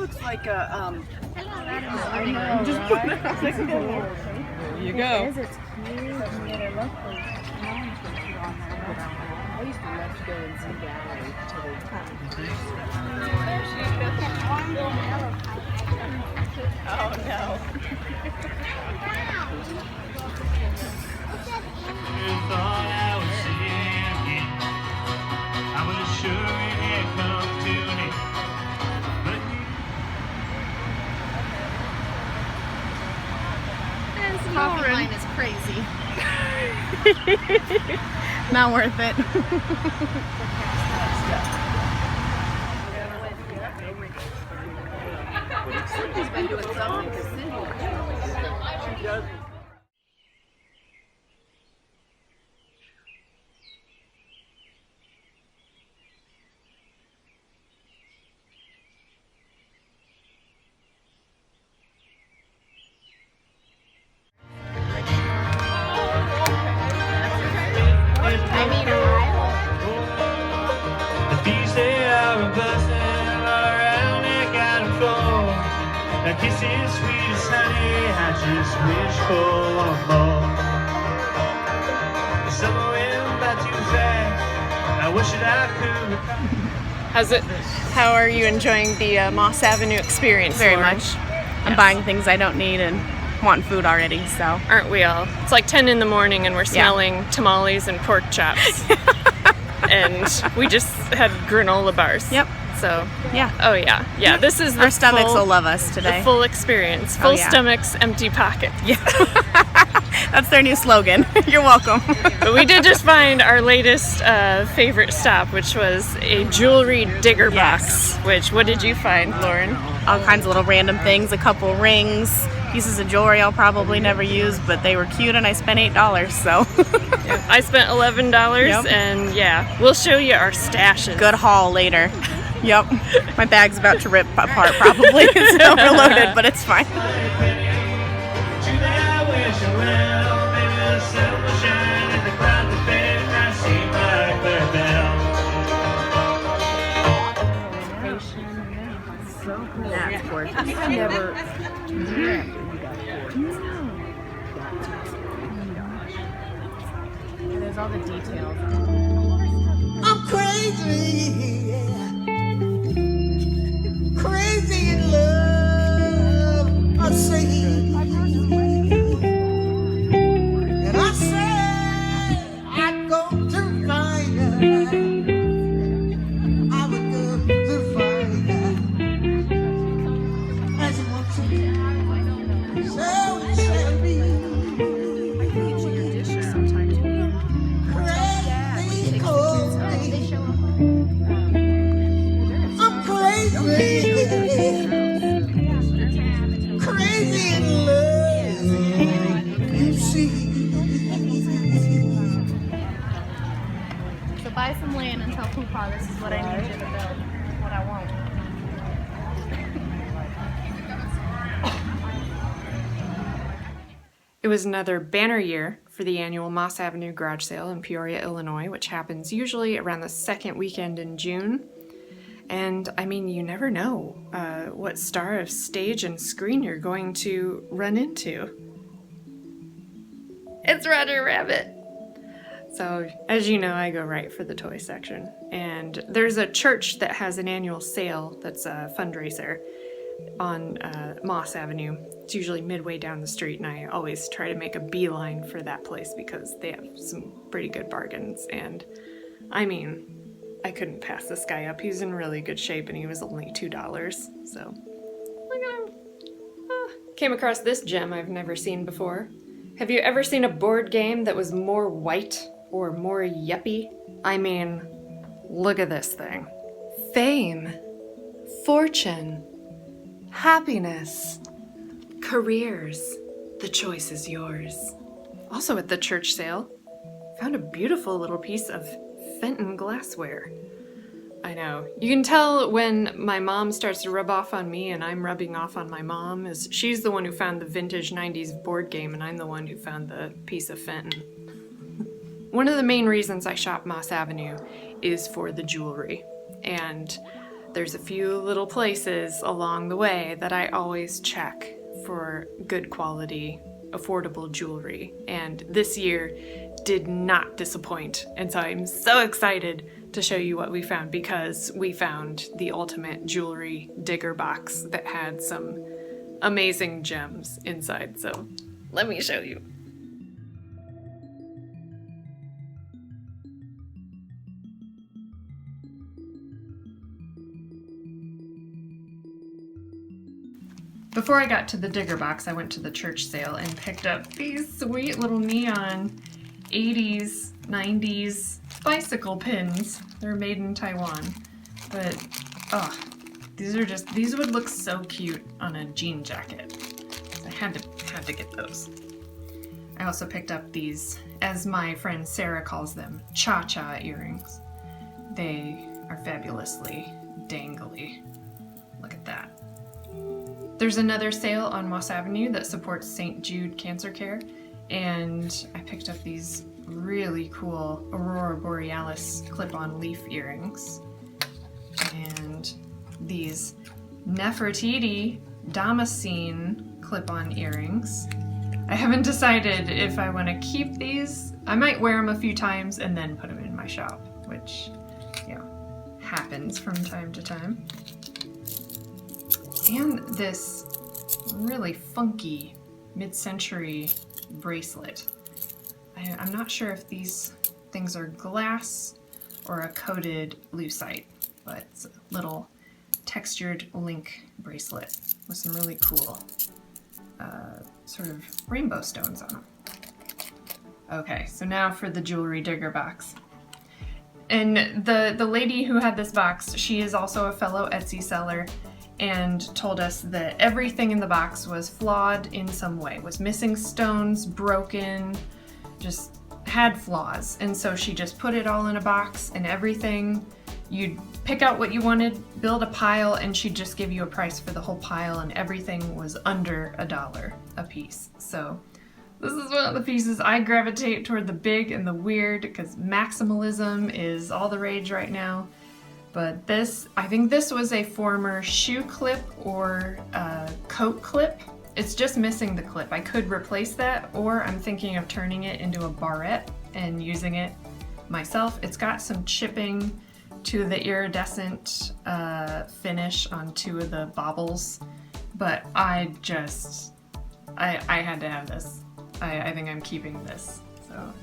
looks like a I know, just put it on the There you go. it is. It's cute. And yet it looks like mom can put on there. I used to love to go and see gallery till they cut. Oh no. Thought I would see it again. I was sure it had come to me, but Coffee line is crazy. Not worth it. Cindy's been doing something because Cindy, she does. the bees they are a buzzing around the garden floor. A kiss is sweet as honey, I just wish for one more. The summer went by too fast, I wish that I could recall. How are you enjoying the Moss Avenue experience? Very Lauren? much. I'm buying things I don't need and wanting food already, so. Aren't we all? It's like 10 in the morning and we're smelling tamales and pork chops. And we just had granola bars. Yep. So, Yeah. oh yeah. Yeah, this is the Our stomachs full, will love us today. the full experience. Full yeah. stomachs, empty pockets. Yeah. That's their new slogan. You're welcome. But we did just find our latest favorite stop, which was a jewelry digger box. Which, what did you find, Lauren? All kinds of little random things, a couple rings, pieces of jewelry I'll probably never use, but they were cute and I spent $8, so. I spent $11, Yep. and yeah, we'll show you our stashes. Good haul later. Yep. My bag's about to rip apart probably. It's overloaded, but it's fine. That's gorgeous. I never. There's all the details. I'm crazy, crazy in love. I say, and I say I'd go to find her. I would go to find her. As it wants to be, so it shall be. Crazy cold. I'm crazy, crazy in love, you see. So buy some land and tell Poopa this is what I need you to build. What I want. It was another banner year for the annual Moss Avenue garage sale in Peoria, Illinois, which happens usually around the second weekend in June. And I mean, you never know what star of stage and screen you're going to run into. It's Roger Rabbit! So, as you know, I go right for the toy section. And there's a church that has an annual sale that's a fundraiser on Moss Avenue. It's usually midway down the street, and I always try to make a beeline for that place because they have some pretty good bargains. And I mean, I couldn't pass this guy up. He's in really good shape, and he was only $2. So, look at him. Came across this gem I've never seen before. Have you ever seen a board game that was more white or more yuppie? I mean, look at this thing. Fame, fortune, happiness, careers. The choice is yours. Also at the church sale, found a beautiful little piece of Fenton glassware. I know. You can tell when my mom starts to rub off on me and I'm rubbing off on my mom, is she's the one who found the vintage 90s board game and I'm the one who found the piece of Fenton. One of the main reasons I shop Moss Avenue is for the jewelry. And there's a few little places along the way that I always check for good quality, affordable jewelry, and this year did not disappoint. And so I'm so excited to show you what we found, because we found the ultimate jewelry digger box that had some amazing gems inside. So let me show you. Before I got to the digger box, I went to the church sale and picked up these sweet little neon 80s, 90s bicycle pins. They're made in Taiwan, but oh, these would look so cute on a jean jacket. I had to get those. I also picked up these, as my friend Sarah calls them, cha-cha earrings. They are fabulously dangly. Look at that. There's another sale on Moss Avenue that supports St. Jude Cancer Care, and I picked up these really cool Aurora Borealis clip-on leaf earrings, and these Nefertiti Damascene clip-on earrings. I haven't decided if I want to keep these. I might wear them a few times and then put them in my shop, which, you know, happens from time to time. And this really funky mid-century bracelet. I'm not sure if these things are glass or a coated lucite, but it's a little textured link bracelet with some really cool sort of rainbow stones on them. Okay, so now for the jewelry digger box. And the lady who had this box, she is also a fellow Etsy seller, and told us that everything in the box was flawed in some way, was missing stones, broken, just had flaws. And so she just put it all in a box, and everything, you'd pick out what you wanted, build a pile, and she'd just give you a price for the whole pile, and everything was under $1 a piece. So this is one of the pieces I gravitate toward, the big and the weird, because maximalism is all the rage right now. But this, I think this was a former shoe clip or coat clip. It's just missing the clip. I could replace that, or I'm thinking of turning it into a barrette and using it myself. It's got some chipping to the iridescent finish on two of the baubles, but I had to have this. I think I'm keeping this. So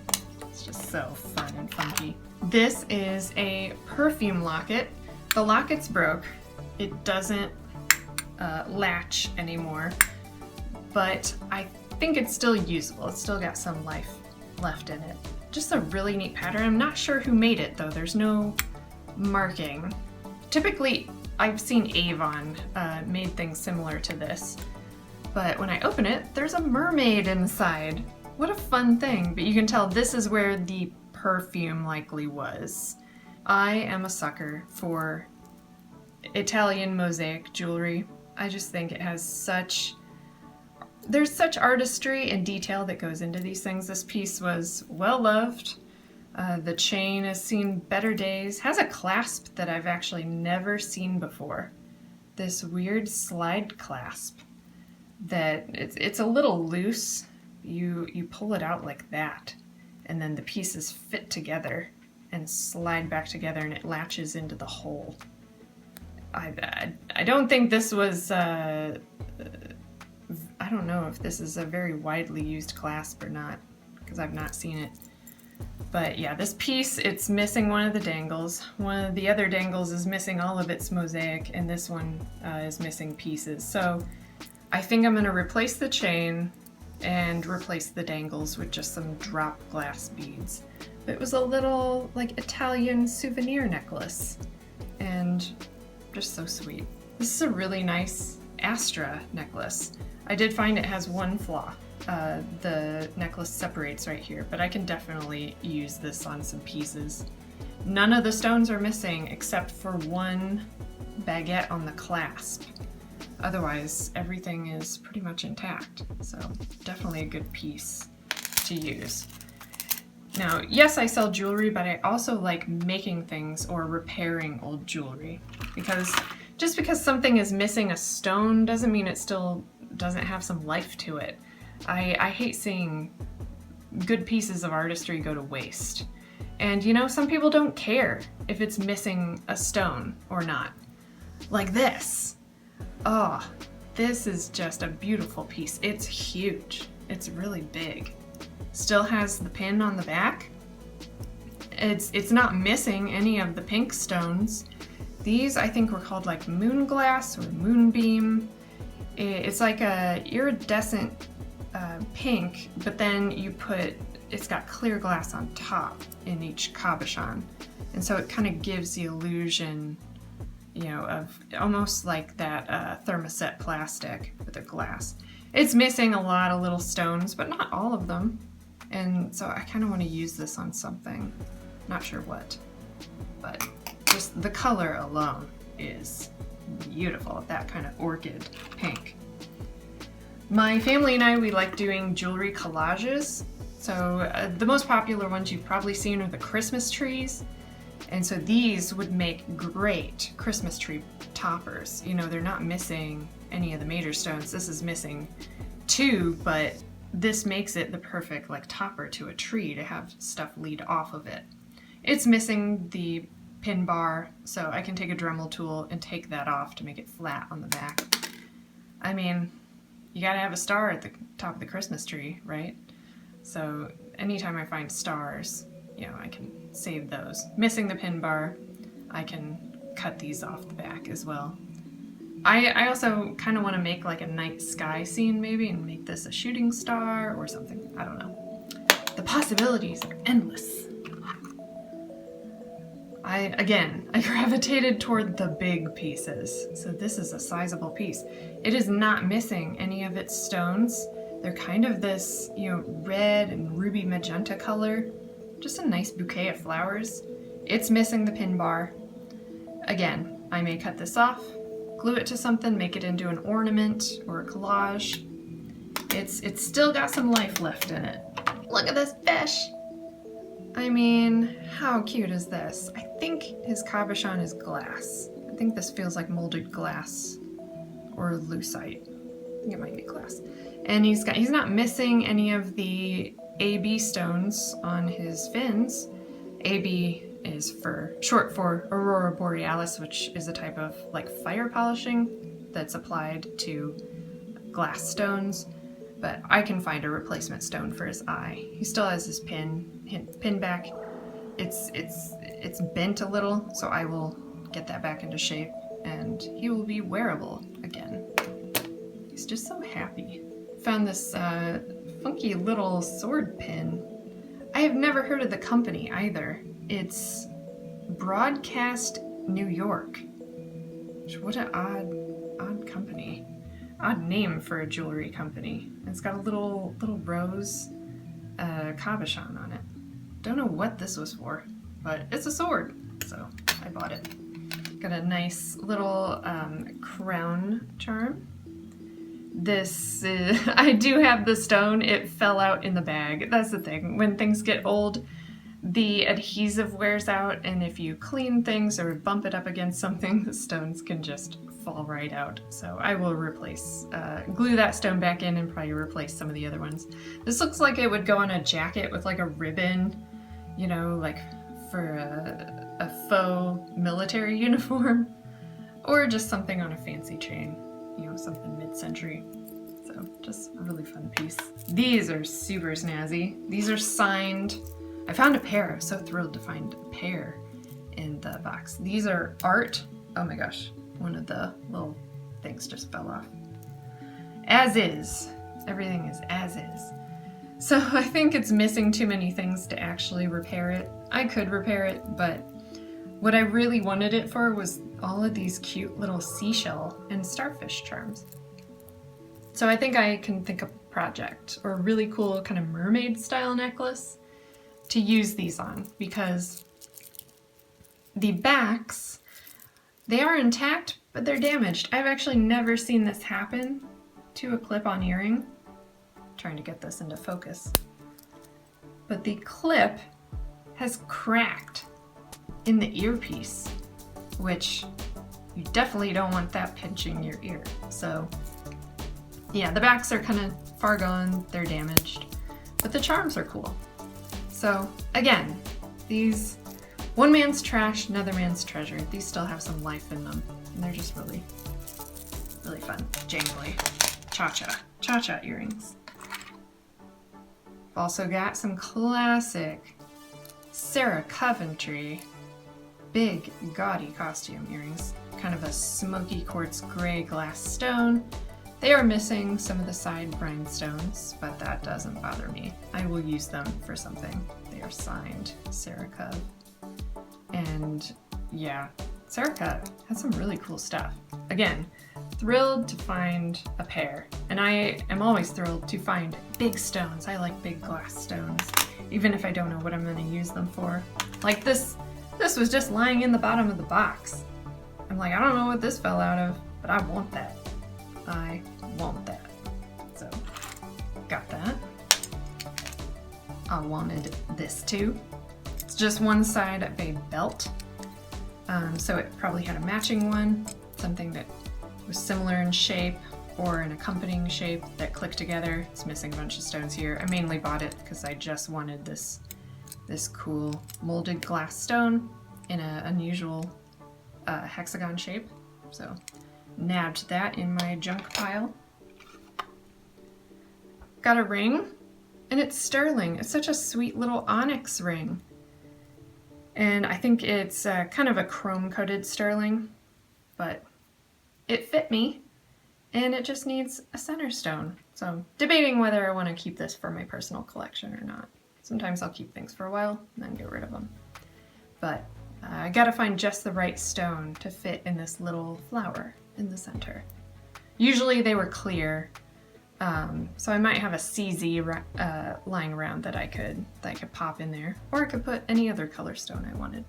it's just so fun and funky. This is a perfume locket. The locket's broke. It doesn't latch anymore, but I think it's still usable. It's still got some life left in it. Just a really neat pattern. I'm not sure who made it though. There's no marking. Typically, I've seen Avon made things similar to this, but when I open it, there's a mermaid inside. What a fun thing, but you can tell this is where the perfume likely was. I am a sucker for Italian mosaic jewelry. I just think it has there's such artistry and detail that goes into these things. This piece was well loved. The chain has seen better days. Has a clasp that I've actually never seen before. This weird slide clasp that it's a little loose. You pull it out like that, and then the pieces fit together and slide back together, and it latches into the hole. I don't think this was, I don't know if this is a very widely used clasp or not, because I've not seen it. But yeah, this piece, it's missing one of the dangles. One of the other dangles is missing all of its mosaic, and this one is missing pieces. So I think I'm gonna replace the chain and replace the dangles with just some drop glass beads. But it was a little like Italian souvenir necklace, and just so sweet. This is a really nice Astra necklace. I did find it has one flaw. The necklace separates right here, but I can definitely use this on some pieces. None of the stones are missing except for one baguette on the clasp. Otherwise, everything is pretty much intact, so definitely a good piece to use. Now, yes, I sell jewelry, but I also like making things or repairing old jewelry. Because just because something is missing a stone doesn't mean it still doesn't have some life to it. I hate seeing good pieces of artistry go to waste. And you know, some people don't care if it's missing a stone or not. Like this. Oh, this is just a beautiful piece. It's huge. It's really big. Still has the pin on the back. It's not missing any of the pink stones. These I think were called like moon glass or moonbeam. It's like a iridescent pink, but then it's got clear glass on top in each cabochon. And so it kind of gives the illusion, you know, of almost like that thermoset plastic with the glass. It's missing a lot of little stones, but not all of them. And so I kind of want to use this on something. Not sure what, but just the color alone is beautiful, that kind of orchid pink. My family and I, we like doing jewelry collages. So the most popular ones you've probably seen are the Christmas trees. And so these would make great Christmas tree toppers. You know, they're not missing any of the major stones. This is missing 2, but this makes it the perfect like topper to a tree to have stuff lead off of it. It's missing the pin bar, so I can take a Dremel tool and take that off to make it flat on the back. I mean, you gotta have a star at the top of the Christmas tree, right? So anytime I find stars, you know, I can save those. Missing the pin bar, I can cut these off the back as well. I also kind of want to make like a night sky scene maybe and make this a shooting star or something. I don't know. The possibilities are endless. I gravitated toward the big pieces. So this is a sizable piece. It is not missing any of its stones. They're kind of this, you know, red and ruby magenta color. Just a nice bouquet of flowers. It's missing the pin bar. Again, I may cut this off, glue it to something, make it into an ornament or a collage. It's still got some life left in it. Look at this fish! I mean, how cute is this? I think his cabochon is glass. I think this feels like molded glass or lucite. I think it might be glass. And he's not missing any of the AB stones on his fins. AB is short for Aurora Borealis, which is a type of like fire polishing that's applied to glass stones. But I can find a replacement stone for his eye. He still has his pin back. It's bent a little, so I will get that back into shape and he will be wearable again. He's just so happy. Found this funky little sword pin. I have never heard of the company either. It's Broadcast New York. What an odd company. Odd name for a jewelry company. It's got a little rose cabochon on it. Don't know what this was for, but it's a sword, so I bought it. Got a nice little crown charm. This I do have the stone. It fell out in the bag. That's the thing. When things get old, the adhesive wears out, and if you clean things or bump it up against something, the stones can just fall right out. So I will glue that stone back in and probably replace some of the other ones. This looks like it would go on a jacket with like a ribbon, you know, like for a faux military uniform, or just something on a fancy chain, you know, something mid-century. So just a really fun piece. These are super snazzy. These are signed. I found a pair. I was so thrilled to find a pair in the box. These are art. Oh my gosh. One of the little things just fell off. As is. Everything is as is. So I think it's missing too many things to actually repair it. I could repair it, but what I really wanted it for was all of these cute little seashell and starfish charms. So I think I can think of a project or a really cool kind of mermaid style necklace to use these on, because the backs, they are intact, but they're damaged. I've actually never seen this happen to a clip-on earring. I'm trying to get this into focus. but the clip has cracked in the earpiece, which you definitely don't want that pinching your ear. So yeah, the backs are kind of far gone, they're damaged, but the charms are cool. So again, these one man's trash, another man's treasure. These still have some life in them, and they're just really, really fun. Jangly. Cha-cha earrings. I've also got some classic Sarah Coventry big gaudy costume earrings. Kind of a smoky quartz gray glass stone. They are missing some of the side rhinestones, but that doesn't bother me. I will use them for something. They are signed Sarah Cove. And yeah, Sarah Cove has some really cool stuff. Again, thrilled to find a pair. And I am always thrilled to find big stones. I like big glass stones, even if I don't know what I'm gonna use them for. Like this was just lying in the bottom of the box. I'm like, I don't know what this fell out of, but I want that. I want that. So, got that. I wanted this too. It's just one side of a belt. So it probably had a matching one, something that was similar in shape or an accompanying shape that clicked together. It's missing a bunch of stones here. I mainly bought it because I just wanted this cool molded glass stone in an unusual hexagon shape. So nabbed that in my junk pile. Got a ring, and it's sterling. It's such a sweet little onyx ring. And I think it's kind of a chrome-coated sterling, but it fit me, and it just needs a center stone. So debating whether I want to keep this for my personal collection or not. Sometimes I'll keep things for a while and then get rid of them. But I gotta find just the right stone to fit in this little flower in the center. Usually they were clear, so I might have a CZ lying around that I could pop in there, or I could put any other color stone I wanted.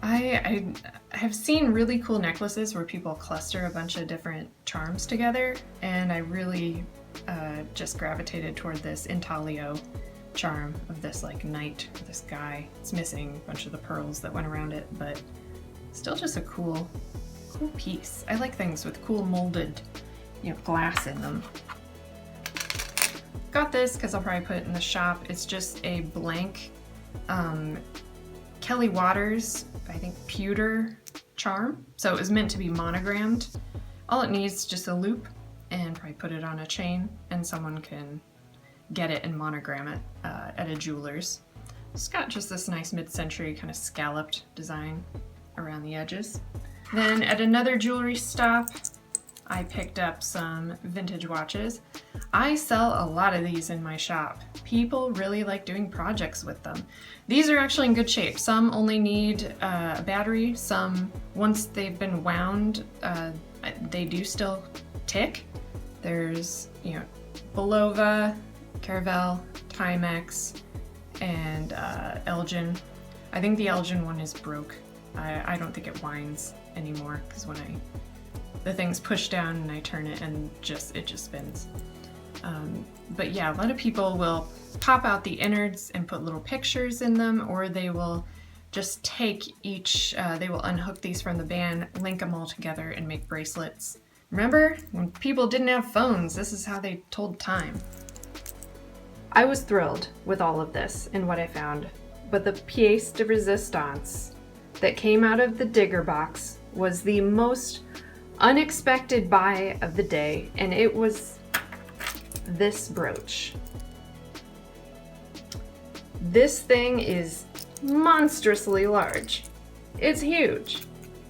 I have seen really cool necklaces where people cluster a bunch of different charms together, and I really just gravitated toward this intaglio charm of this like knight, this guy. It's missing a bunch of the pearls that went around it, but still just a cool piece. I like things with cool molded, glass in them. Got this because I'll probably put it in the shop. It's just a blank Kelly Waters, I think Pewter charm. So it was meant to be monogrammed. All it needs is just a loop, and probably put it on a chain, and someone can get it and monogram it at a jeweler's. It's got just this nice mid-century kind of scalloped design around the edges. Then at another jewelry stop, I picked up some vintage watches. I sell a lot of these in my shop. People really like doing projects with them. These are actually in good shape. Some only need a battery. Some, once they've been wound, they do still tick. There's, Bulova, Caravelle, Timex, and Elgin. I think the Elgin one is broke. I don't think it winds anymore, because when the thing's pushed down and I turn it and it just spins. But yeah, a lot of people will pop out the innards and put little pictures in them, or they will just take each, they will unhook these from the band, link them all together, and make bracelets. Remember, when people didn't have phones, this is how they told time. I was thrilled with all of this and what I found, but the pièce de résistance that came out of the digger box was the most unexpected buy of the day, and it was this brooch. This thing is monstrously large. It's huge.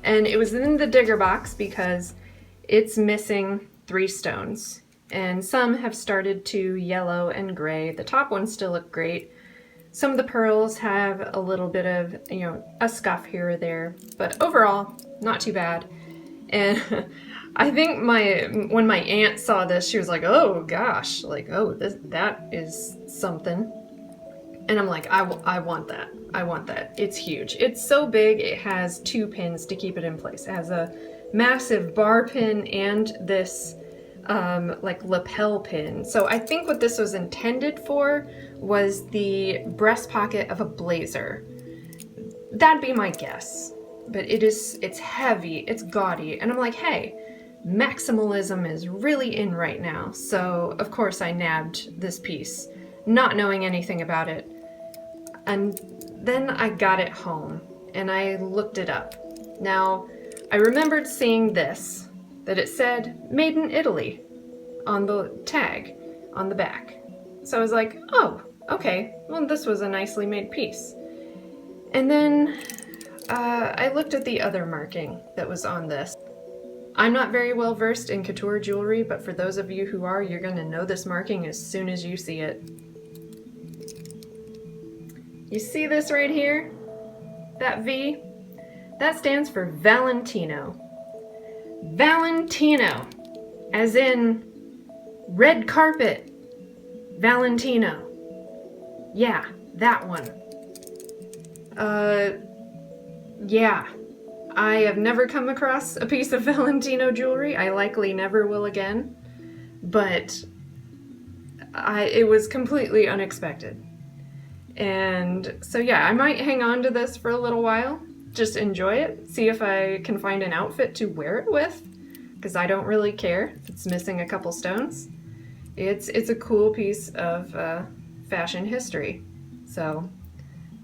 And it was in the digger box because it's missing 3 stones. And some have started to yellow and gray. The top ones still look great. Some of the pearls have a little bit of, a scuff here or there, but overall, not too bad. And I think when my aunt saw this, she was like, oh gosh, that is something. And I'm like, I want that. I want that. It's huge. It's so big, it has 2 pins to keep it in place. It has a massive bar pin and this like lapel pin. So I think what this was intended for was the breast pocket of a blazer. That'd be my guess. But it's heavy, it's gaudy, and I'm like, hey, maximalism is really in right now. So of course I nabbed this piece, not knowing anything about it. And then I got it home and I looked it up. Now, I remembered seeing this, that it said made in Italy on the tag on the back. So I was like, oh, okay, well, this was a nicely made piece. And then I looked at the other marking that was on this. I'm not very well versed in couture jewelry, but for those of you who are, you're gonna know this marking as soon as you see it. You see this right here? That V? That stands for Valentino. Valentino, as in red carpet. Valentino. Yeah, that one. Yeah. I have never come across a piece of Valentino jewelry. I likely never will again. But it was completely unexpected. And so yeah, I might hang on to this for a little while. Just enjoy it. See if I can find an outfit to wear it with. Because I don't really care if it's missing a couple stones. It's a cool piece of fashion history. So,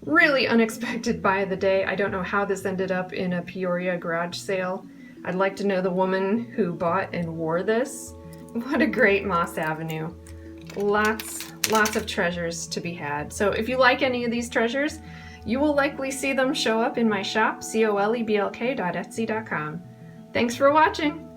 really unexpected buy of the day. I don't know how this ended up in a Peoria garage sale. I'd like to know the woman who bought and wore this. What a great Moss Avenue. Lots of treasures to be had. So if you like any of these treasures, you will likely see them show up in my shop, coleblk.etsy.com. Thanks for watching!